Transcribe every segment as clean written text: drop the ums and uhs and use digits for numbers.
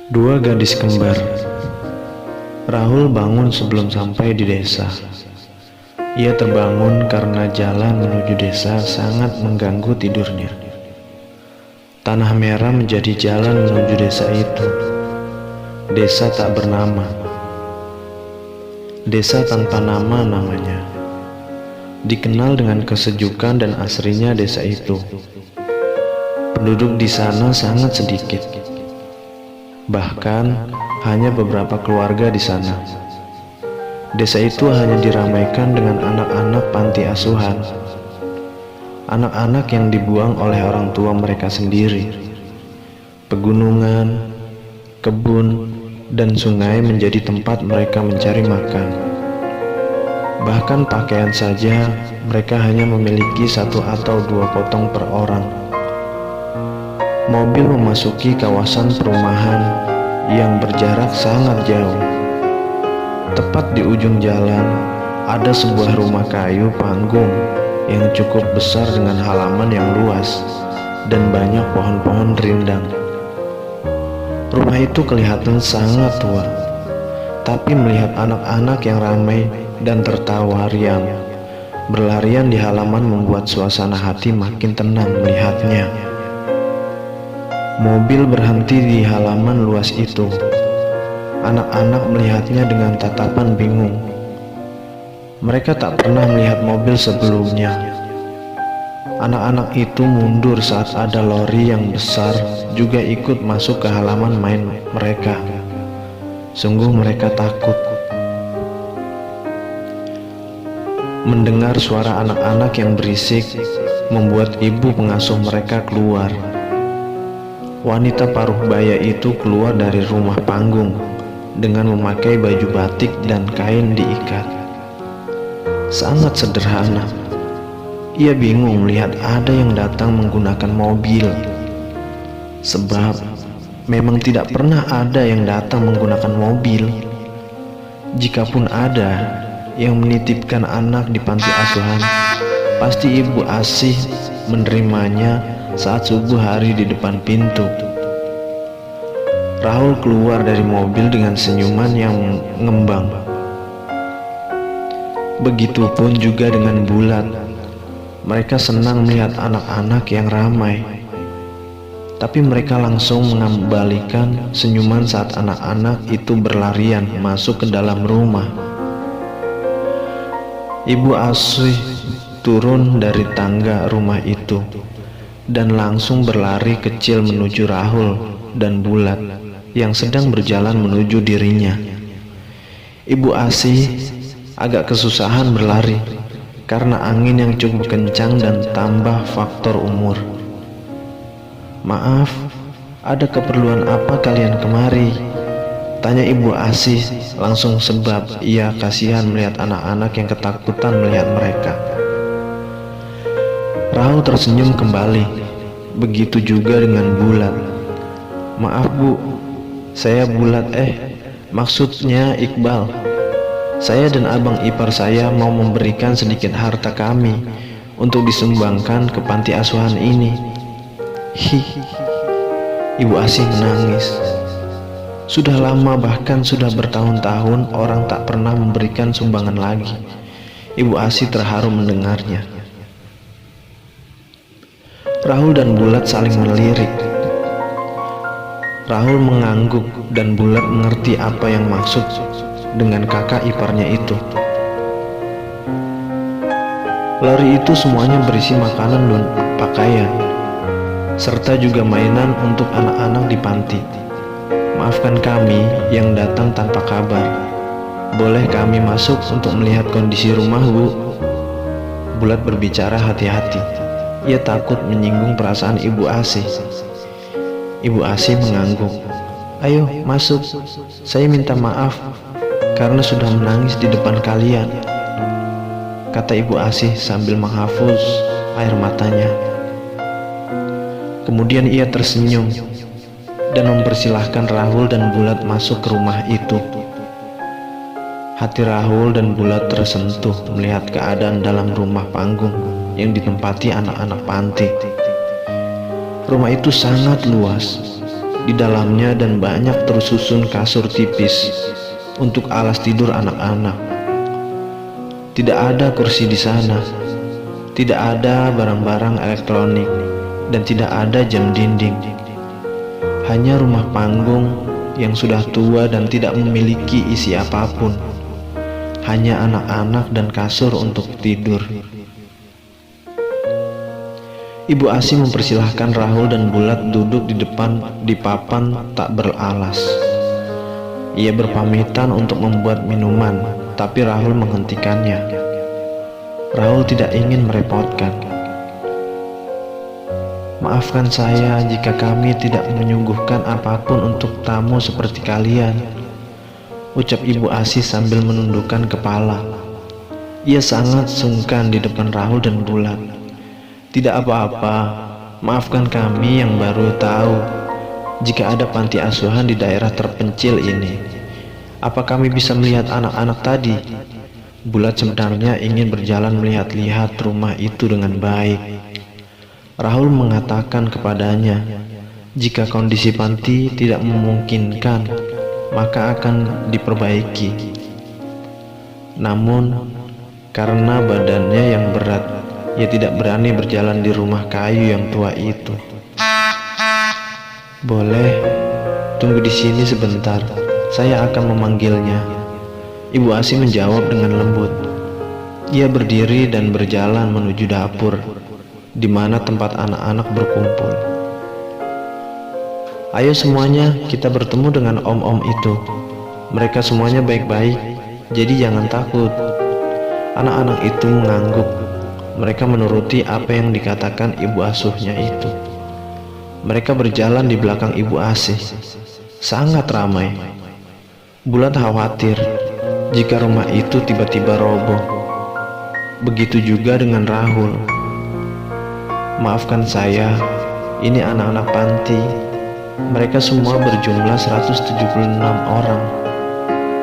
Dua gadis kembar. Rahul bangun sebelum sampai di desa. Ia terbangun karena jalan menuju desa sangat mengganggu tidurnya. Tanah merah menjadi jalan menuju desa itu. Desa tak bernama. Desa tanpa nama namanya. Dikenal dengan kesejukan dan asrinya desa itu. Penduduk di sana sangat sedikit. Bahkan hanya beberapa keluarga di sana. Desa itu hanya diramaikan dengan anak-anak panti asuhan. Anak-anak yang dibuang oleh orang tua mereka sendiri. Pegunungan, kebun, dan sungai menjadi tempat mereka mencari makan. Bahkan pakaian saja mereka hanya memiliki 1 atau 2 potong per orang. Mobil memasuki kawasan perumahan yang berjarak sangat jauh. Tepat di ujung jalan ada sebuah rumah kayu panggung yang cukup besar dengan halaman yang luas dan banyak pohon-pohon rindang. Rumah itu kelihatan sangat tua, tapi melihat anak-anak yang ramai dan tertawa riang berlarian di halaman membuat suasana hati makin tenang melihatnya. Mobil berhenti di halaman luas itu. Anak-anak melihatnya dengan tatapan bingung. Mereka tak pernah melihat mobil sebelumnya. Anak-anak itu mundur saat ada lori yang besar juga ikut masuk ke halaman main mereka. Sungguh mereka takut. Mendengar suara anak-anak yang berisik membuat ibu pengasuh mereka keluar. Wanita paruh baya itu keluar dari rumah panggung dengan memakai baju batik dan kain diikat. Sangat sederhana. Ia bingung melihat ada yang datang menggunakan mobil. Sebab memang tidak pernah ada yang datang menggunakan mobil. Jikapun ada yang menitipkan anak di panti asuhan, pasti ibu asih menerimanya saat subuh hari di depan pintu. Rahul keluar dari mobil dengan senyuman yang ngembang. Begitupun juga dengan Bulat. Mereka senang melihat anak-anak yang ramai. Tapi mereka langsung mengembalikan senyuman saat anak-anak itu berlarian masuk ke dalam rumah. Ibu asih turun dari tangga rumah itu dan langsung berlari kecil menuju Rahul dan Bulat yang sedang berjalan menuju dirinya. Ibu asih agak kesusahan berlari karena angin yang cukup kencang dan tambah faktor umur. "Maaf, ada keperluan apa kalian kemari?" tanya ibu asih langsung sebab ia kasihan melihat anak-anak yang ketakutan melihat mereka. Rahul tersenyum kembali. Begitu juga dengan Bulat. "Maaf Bu, saya Bulat maksudnya Iqbal. Saya dan abang ipar saya mau memberikan sedikit harta kami untuk disumbangkan ke panti asuhan ini." Ibu asih menangis. Sudah lama, bahkan sudah bertahun-tahun orang tak pernah memberikan sumbangan lagi. Ibu asih terharu mendengarnya. Rahul dan Bulat saling melirik. Rahul mengangguk dan Bulat mengerti apa yang maksud dengan kakak iparnya itu. Lori itu semuanya berisi makanan dan pakaian, serta juga mainan untuk anak-anak di panti. "Maafkan kami yang datang tanpa kabar. Boleh kami masuk untuk melihat kondisi rumah, Bu?" Bulat berbicara hati-hati. Ia takut menyinggung perasaan ibu asih. Ibu asih mengangguk. "Ayo masuk. Saya minta maaf karena sudah menangis di depan kalian," kata ibu asih sambil menghapus air matanya. Kemudian ia tersenyum dan mempersilahkan Rahul dan Bulat masuk ke rumah itu. Hati Rahul dan Bulat tersentuh melihat keadaan dalam rumah panggung yang ditempati anak-anak panti. Rumah itu sangat luas di dalamnya dan banyak tersusun kasur tipis untuk alas tidur anak-anak. Tidak ada kursi di sana, tidak ada barang-barang elektronik, dan tidak ada jam dinding. Hanya rumah panggung yang sudah tua dan tidak memiliki isi apapun. Hanya anak-anak dan kasur untuk tidur. Ibu Asih mempersilahkan Rahul dan Bulat duduk di depan di papan tak beralas. Ia berpamitan untuk membuat minuman, tapi Rahul menghentikannya. Rahul tidak ingin merepotkan. Maafkan saya jika kami tidak menyuguhkan apapun untuk tamu seperti kalian, ucap Ibu Asih sambil menundukkan kepala. Ia sangat sungkan di depan Rahul dan Bulat. Tidak apa-apa, maafkan kami yang baru tahu jika ada panti asuhan di daerah terpencil ini. Apa kami bisa melihat anak-anak tadi? Bulat sebenarnya ingin berjalan melihat-lihat rumah itu dengan baik. Rahul mengatakan kepadanya, jika kondisi panti tidak memungkinkan, maka akan diperbaiki. Namun, karena badannya yang berat, ia tidak berani berjalan di rumah kayu yang tua itu. Boleh, tunggu di sini sebentar, saya akan memanggilnya. Ibu Asih menjawab dengan lembut. Ia berdiri dan berjalan menuju dapur, di mana tempat anak-anak berkumpul. Ayo semuanya, kita bertemu dengan om-om itu. Mereka semuanya baik-baik, jadi jangan takut. Anak-anak itu mengangguk. Mereka menuruti apa yang dikatakan ibu asuhnya itu. Mereka berjalan di belakang Ibu Asih. Sangat ramai. Bulat khawatir jika rumah itu tiba-tiba roboh. Begitu juga dengan Rahul. Maafkan saya, ini anak-anak panti. Mereka semua berjumlah 176 orang.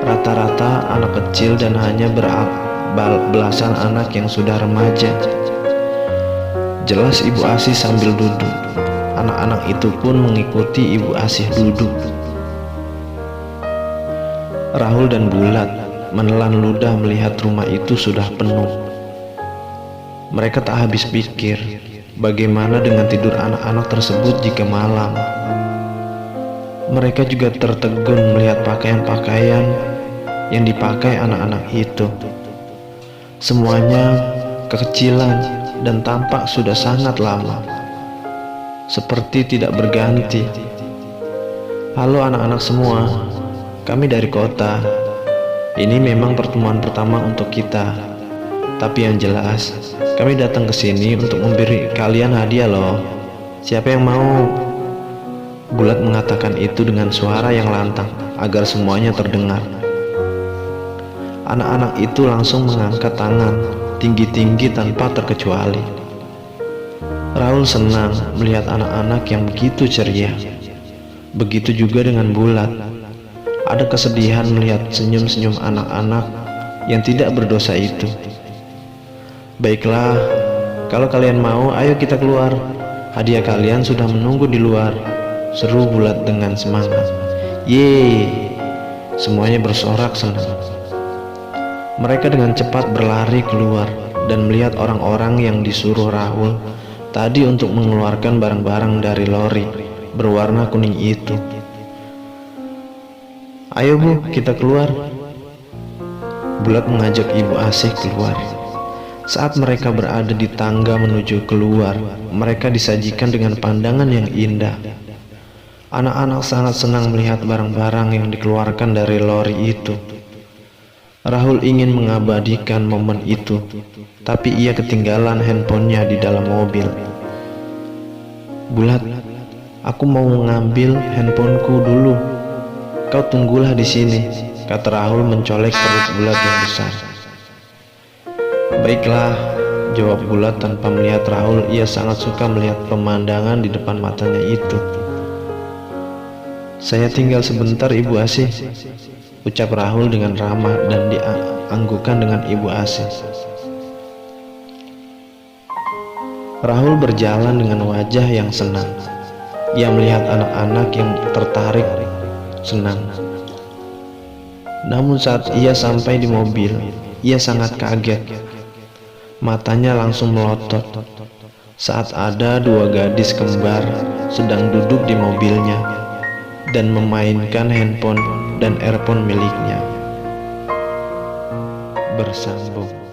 Rata-rata anak kecil dan hanya belasan anak yang sudah remaja. Jelas Ibu Asih sambil duduk. Anak-anak itu pun mengikuti Ibu Asih duduk. Rahul dan Bulat menelan ludah melihat rumah itu sudah penuh. Mereka tak habis pikir, bagaimana dengan tidur anak-anak tersebut jika malam. Mereka juga tertegun melihat pakaian-pakaian yang dipakai anak-anak itu. Semuanya kekecilan dan tampak sudah sangat lama, seperti tidak berganti. Halo anak-anak semua, kami dari kota. Ini memang pertemuan pertama untuk kita. Tapi yang jelas, kami datang ke sini untuk memberi kalian hadiah loh. Siapa yang mau? Bulat mengatakan itu dengan suara yang lantang agar semuanya terdengar. Anak-anak itu langsung mengangkat tangan tinggi-tinggi tanpa terkecuali. Rahul senang melihat anak-anak yang begitu ceria. Begitu juga dengan Bulat. Ada kesedihan melihat senyum-senyum anak-anak yang tidak berdosa itu. Baiklah, kalau kalian mau, ayo kita keluar. Hadiah kalian sudah menunggu di luar, seru Bulat dengan semangat. Yeay, semuanya bersorak senang. Mereka dengan cepat berlari keluar dan melihat orang-orang yang disuruh Rahul tadi untuk mengeluarkan barang-barang dari lori berwarna kuning itu. Ayo Bu, kita keluar. Bulat mengajak Ibu Asih keluar. Saat mereka berada di tangga menuju keluar, mereka disajikan dengan pandangan yang indah. Anak-anak sangat senang melihat barang-barang yang dikeluarkan dari lori itu. Rahul ingin mengabadikan momen itu, tapi ia ketinggalan handphonenya di dalam mobil. Bulat, aku mau mengambil handphoneku dulu. Kau tunggulah di sini, kata Rahul mencolek perut Bulat yang besar. Baiklah, jawab Bulat tanpa melihat Rahul. Ia sangat suka melihat pemandangan di depan matanya itu. Saya tinggal sebentar Ibu Asih, ucap Rahul dengan ramah dan dianggukan dengan Ibu Asih. Rahul berjalan dengan wajah yang senang. Ia melihat anak-anak yang tertarik, senang. Namun saat ia sampai di mobil, ia sangat kaget. Matanya langsung melotot saat ada dua gadis kembar sedang duduk di mobilnya dan memainkan handphone dan earphone miliknya. Bersambung.